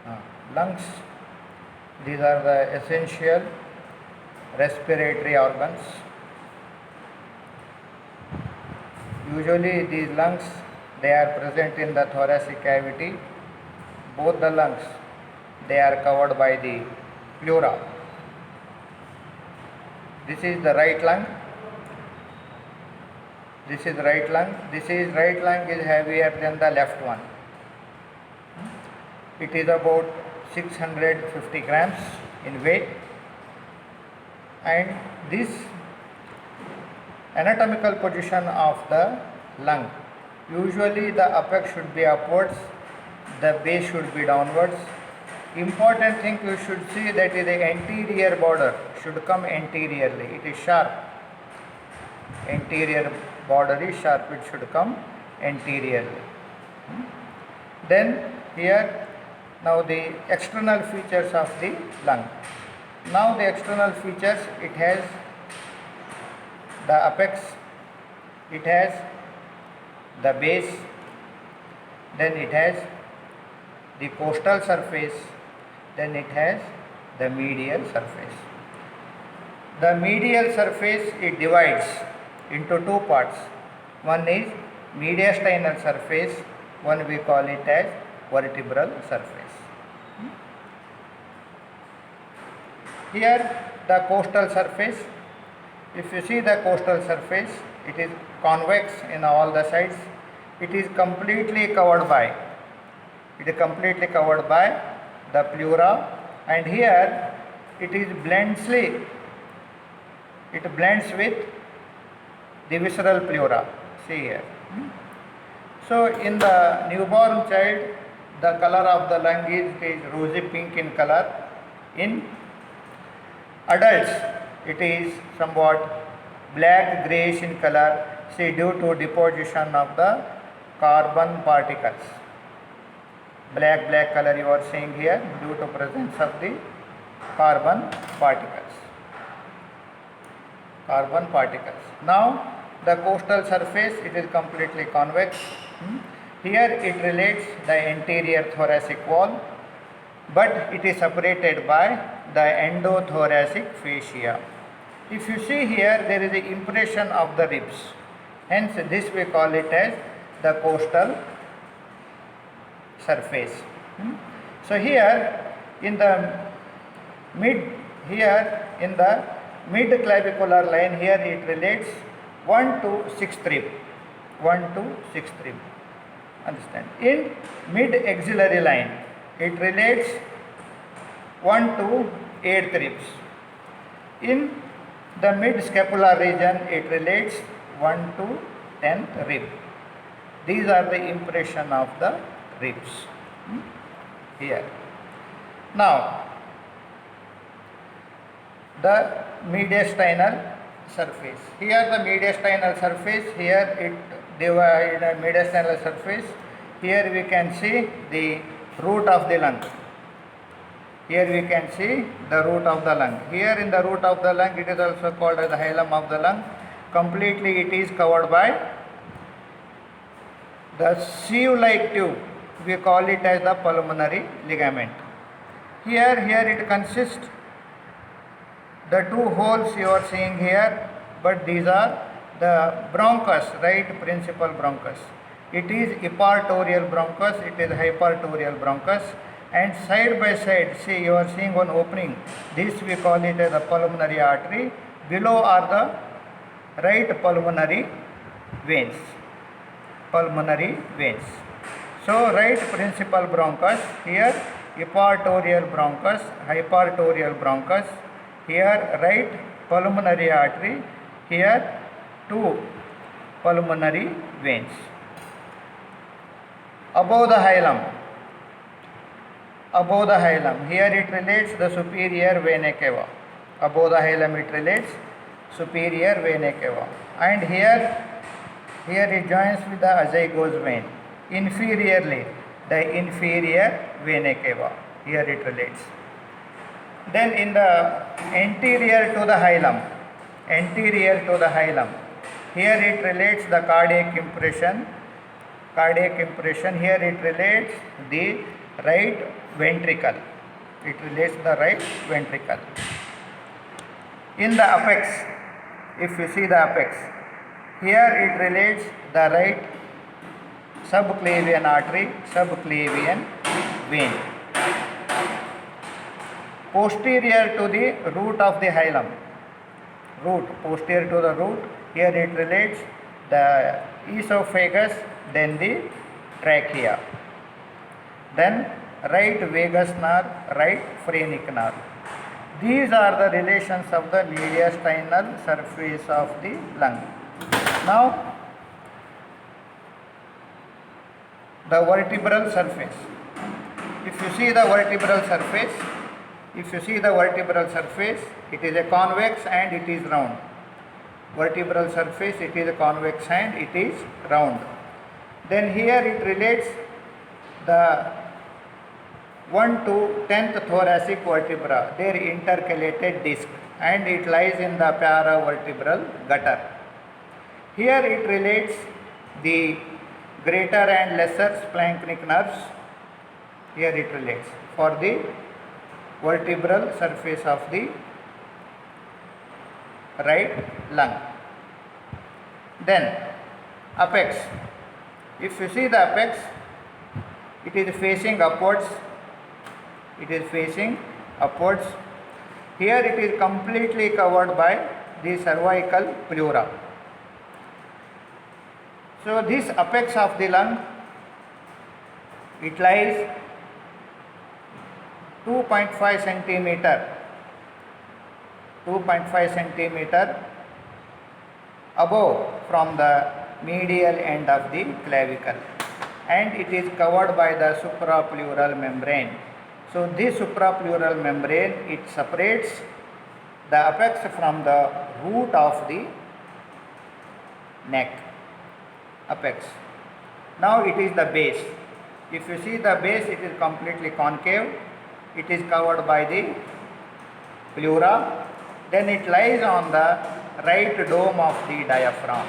Uh, lungs, these are the essential respiratory organs. Usually these lungs, they are present in the thoracic cavity. Both the lungs, they are covered by the pleura. This is the right lung. This is right lung. This is right lung is heavier than the left one. It is about 650 grams in weight, and this anatomical position of the lung, usually the apex should be upwards, the base should be downwards. Important thing you should see that is the anterior border should come anteriorly. It is sharp. Anterior border is sharp. It should come anteriorly. Then here, now the external features of the lung. Now the external features, it has the apex, it has the base, then it has the costal surface, then it has the medial surface. The medial surface, it divides into two parts. One is mediastinal surface, one we call it as vertebral surface. Here the costal surface, if you see the costal surface, it is convex in all the sides. It is completely covered by the pleura, and here it blends with the visceral pleura. See here. So in the newborn child, the color of the lung is rosy pink in color. In adults, it is somewhat black greyish in color, see, due to deposition of the carbon particles. Black color you are seeing here due to presence of the carbon particles. Now the costal surface, it is completely convex. Here it relates the anterior thoracic wall, but it is separated by the endothoracic fascia. If you see here, there is an impression of the ribs. Hence, this we call it as the costal surface. So here in the mid clavicular line, here it relates 1 to 6th rib. Understand? In mid axillary line, it relates 1 to 8th ribs. In the mid scapular region, it relates 1 to 10th rib. These are the impression of the ribs here. Now the mediastinal surface. Here the mediastinal surface, here it divides mediastinal surface. Here we can see the root of the lung. Here in the root of the lung, it is also called as the hilum of the lung. Completely it is covered by the sieve-like tube. We call it as the pulmonary ligament. Here it consists the two holes you are seeing here, but these are the bronchus, right, principal bronchus. It is epartorial bronchus, it is hypartorial bronchus, and side by side, see, you are seeing one opening. This we call it as the pulmonary artery. Below are the right pulmonary veins. So right principal bronchus, here epartorial bronchus, hypartorial bronchus, here right pulmonary artery, here two pulmonary veins. Above the hilum, here it relates the superior vena cava. Above the hilum it relates superior vena cava, and here it joins with the azygos vein. Inferiorly, the inferior vena cava, here it relates. Then in the anterior to the hilum, here it relates the cardiac impression. Here it relates the right ventricle. It relates the right ventricle. In the apex, if you see the apex, here it relates the right subclavian artery, subclavian vein. Posterior to the root of the hilum, posterior to the root, here it relates the esophagus, then the trachea, then right vagus nerve, right phrenic nerve. These are the relations of the mediastinal surface of the lung. Now, the vertebral surface. If you see the vertebral surface, it is a convex and it is round. Vertebral surface, it is a convex and it is round. Then here it relates the 1 to 10th thoracic vertebra, their intercalated disc, and it lies in the paravertebral gutter. Here it relates the greater and lesser splanchnic nerves. Here it relates for the vertebral surface of the right lung. Then apex. If you see the apex, it is facing upwards. Here it is completely covered by the cervical pleura. So this apex of the lung, it lies 2.5 centimeter above from the medial end of the clavicle, and it is covered by the suprapleural membrane. So this suprapleural membrane, it separates the apex from the root of the neck. Apex. Now it is the base. If you see the base, it is completely concave. It is covered by the pleura. Then it lies on the right dome of the diaphragm.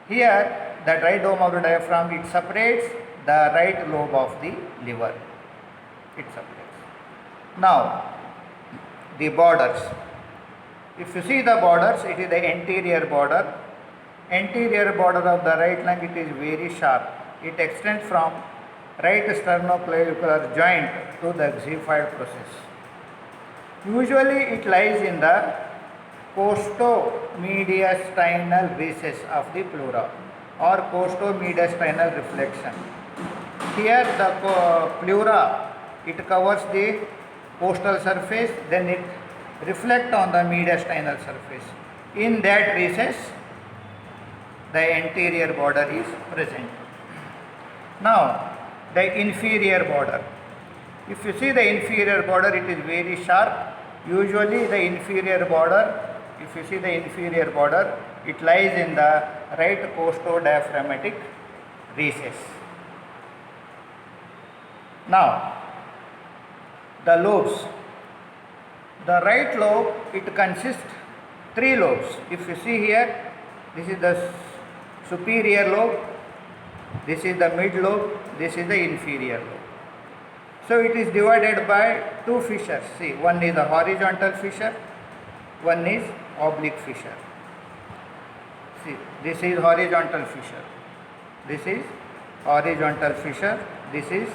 Here, the right dome of the diaphragm, it separates the right lobe of the liver. It separates. Now, the borders. If you see the borders, it is the anterior border. Anterior border of the right lung, it is very sharp. It extends from right sternoclavicular joint to the xiphoid process. Usually it lies in the costomediastinal recess of the pleura or costomediastinal reflection. Here the pleura, it covers the costal surface, then it reflects on the mediastinal surface. In that recess, the anterior border is present. Now, the inferior border. If you see the inferior border, it is very sharp. Usually the inferior border, if you see the inferior border, it lies in the right costodiaphragmatic recess. Now, the lobes. The right lobe, it consists 3 lobes. If you see here, this is the superior lobe, this is the mid lobe, this is the inferior lobe. So it is divided by 2 fissures. See, one is a horizontal fissure, one is oblique fissure. See, this is horizontal fissure, this is horizontal fissure, this is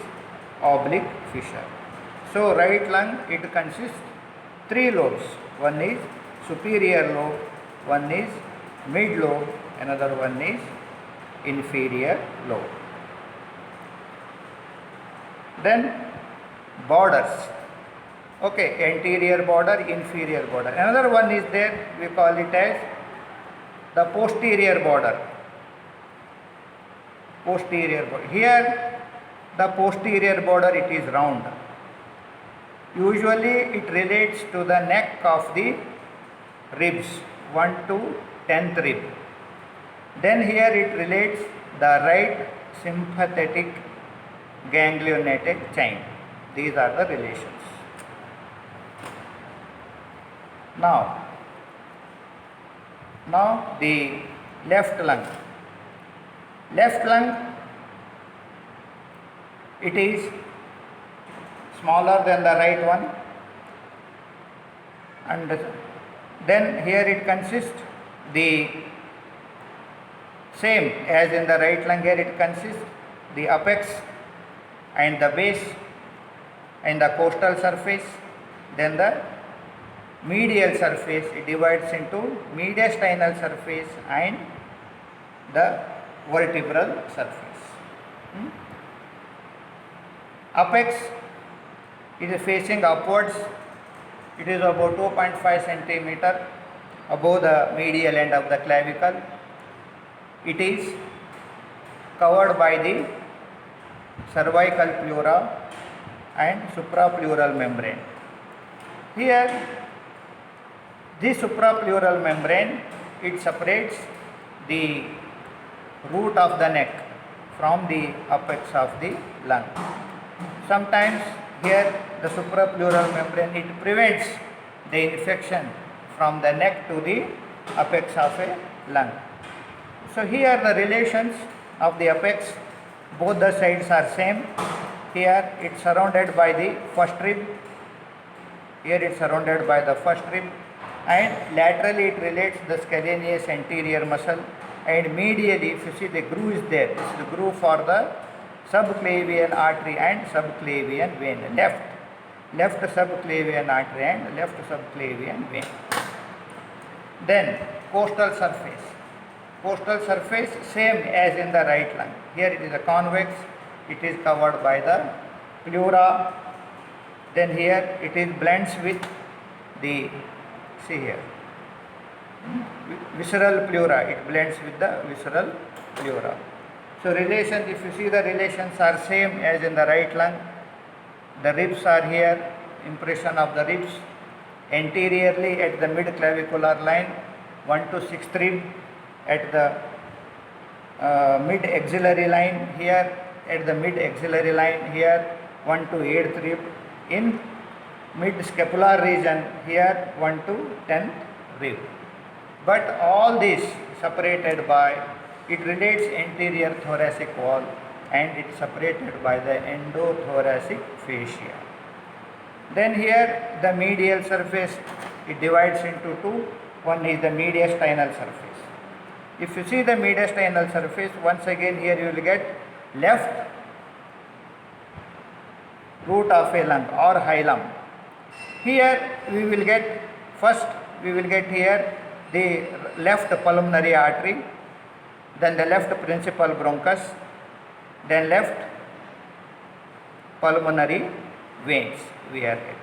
oblique fissure. So right lung, it consists 3 lobes. One is superior lobe, one is mid lobe, another one is inferior lobe. Then borders. Okay, anterior border, inferior border. Another one is there, we call it as the posterior border. Posterior border. Here the posterior border, it is round. Usually it relates to the neck of the ribs, 1 to 10th rib. Then here it relates the right sympathetic ganglionated chain. These are the relations. Now the left lung. Left lung, it is smaller than the right one, and then here it consists the same as in the right lung. Here it consists the apex and the base and the costal surface, then the medial surface. It divides into mediastinal surface and the vertebral surface. Apex is facing upwards. It is about 2.5 centimeter above the medial end of the clavicle. It is covered by the cervical pleura and suprapleural membrane. Here, this suprapleural membrane, it separates the root of the neck from the apex of the lung. Sometimes here the suprapleural membrane, it prevents the infection from the neck to the apex of a lung. So here the relations of the apex, both the sides are same. Here it is surrounded by the first rib, here it is surrounded by the first rib, and laterally it relates the scalenus anterior muscle, and medially if you see the groove is there, this is the groove for the subclavian artery and subclavian vein, left subclavian artery and left subclavian vein. Then costal surface same as in the right lung. Here it is a convex, it is covered by the pleura, then here it is blends with the, see here, visceral pleura, it blends with the visceral pleura. So relations, if you see the relations are same as in the right lung. The ribs are here, impression of the ribs anteriorly at the mid clavicular line, 1 to 6th rib, at the mid axillary line here, at the mid axillary line here, 1 to 8th rib, in mid scapular region here 1 to 10th rib. But all this separated by, it relates anterior thoracic wall and it is separated by the endothoracic fascia. Then here the medial surface, it divides into two. One is the mediastinal surface. If you see the mediastinal surface, once again here you will get left root of a lung or hilum. Here we will get, first we will get here the left pulmonary artery, then the left principal bronchus, then left pulmonary veins we are getting.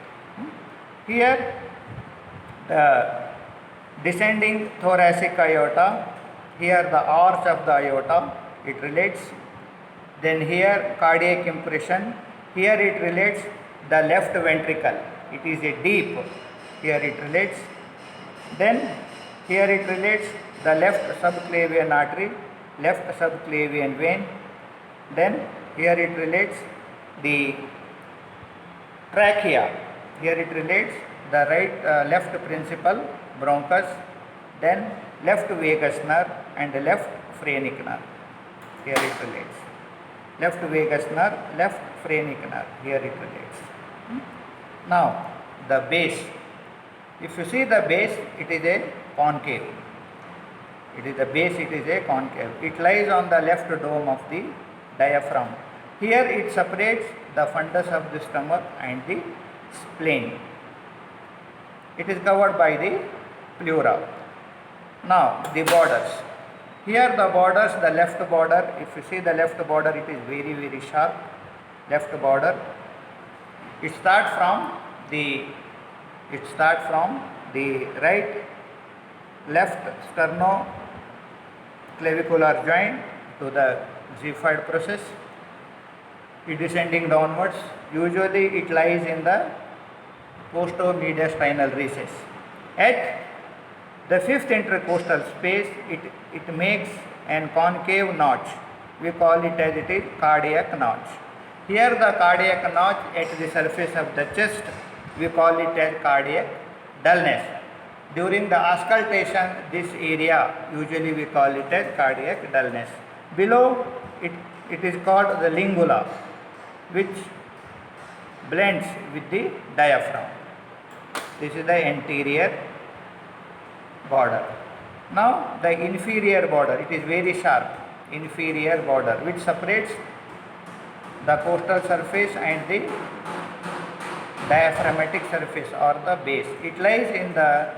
Here the descending thoracic aorta, here the arch of the aorta, it relates. Then here cardiac impression, here it relates the left ventricle, it is a deep, here it relates. Then here it relates the left subclavian artery, left subclavian vein. Then here it relates the trachea, here it relates the left principal bronchus, then left vagus nerve and left phrenic nerve, here it relates. Left vagus nerve, left phrenic nerve, here it relates. Now the base, if you see the base, it is a concave. It is the base, it is a concave. It lies on the left dome of the diaphragm. Here it separates the fundus of the stomach and the spleen. It is covered by the pleura. Now the borders. Here the borders, the left border, if you see the left border, it is very, very sharp. Left border. It starts from the right left sternoclavicular joint to the xiphoid process. It descending downwards. Usually it lies in the costo-mediastinal recess. At the fifth intercostal space, it makes an concave notch. We call it as it is cardiac notch. Here the cardiac notch at the surface of the chest, we call it as cardiac dullness. During the auscultation, this area usually we call it as cardiac dullness. Below it is called the lingula. which blends with the diaphragm. This is the anterior border. Now the inferior border, it is very sharp, inferior border, which separates the costal surface and the diaphragmatic surface or the base. It lies in the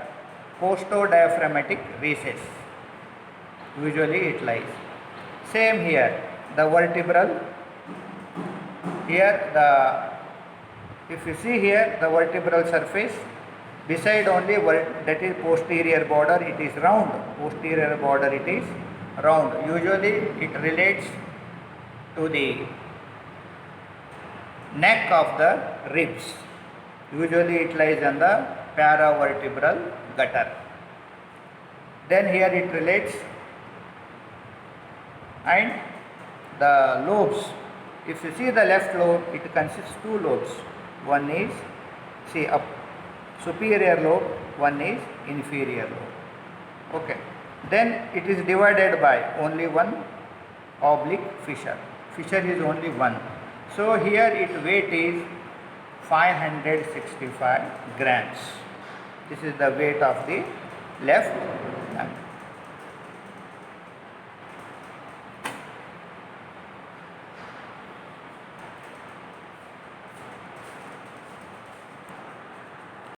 costodiaphragmatic recess. Usually it lies. Same here, the vertebral. Here if you see here the vertebral surface, beside only that is posterior border, it is round. Posterior border, it is round. Usually it relates to the neck of the ribs. Usually it lies on the paravertebral gutter. Then here it relates, and the lobes. If you see the left lobe, it consists two lobes. One is, see, up superior lobe, one is inferior lobe. Okay. Then it is divided by only one oblique fissure. Fissure is only one. So here its weight is 565 grams. This is the weight of the left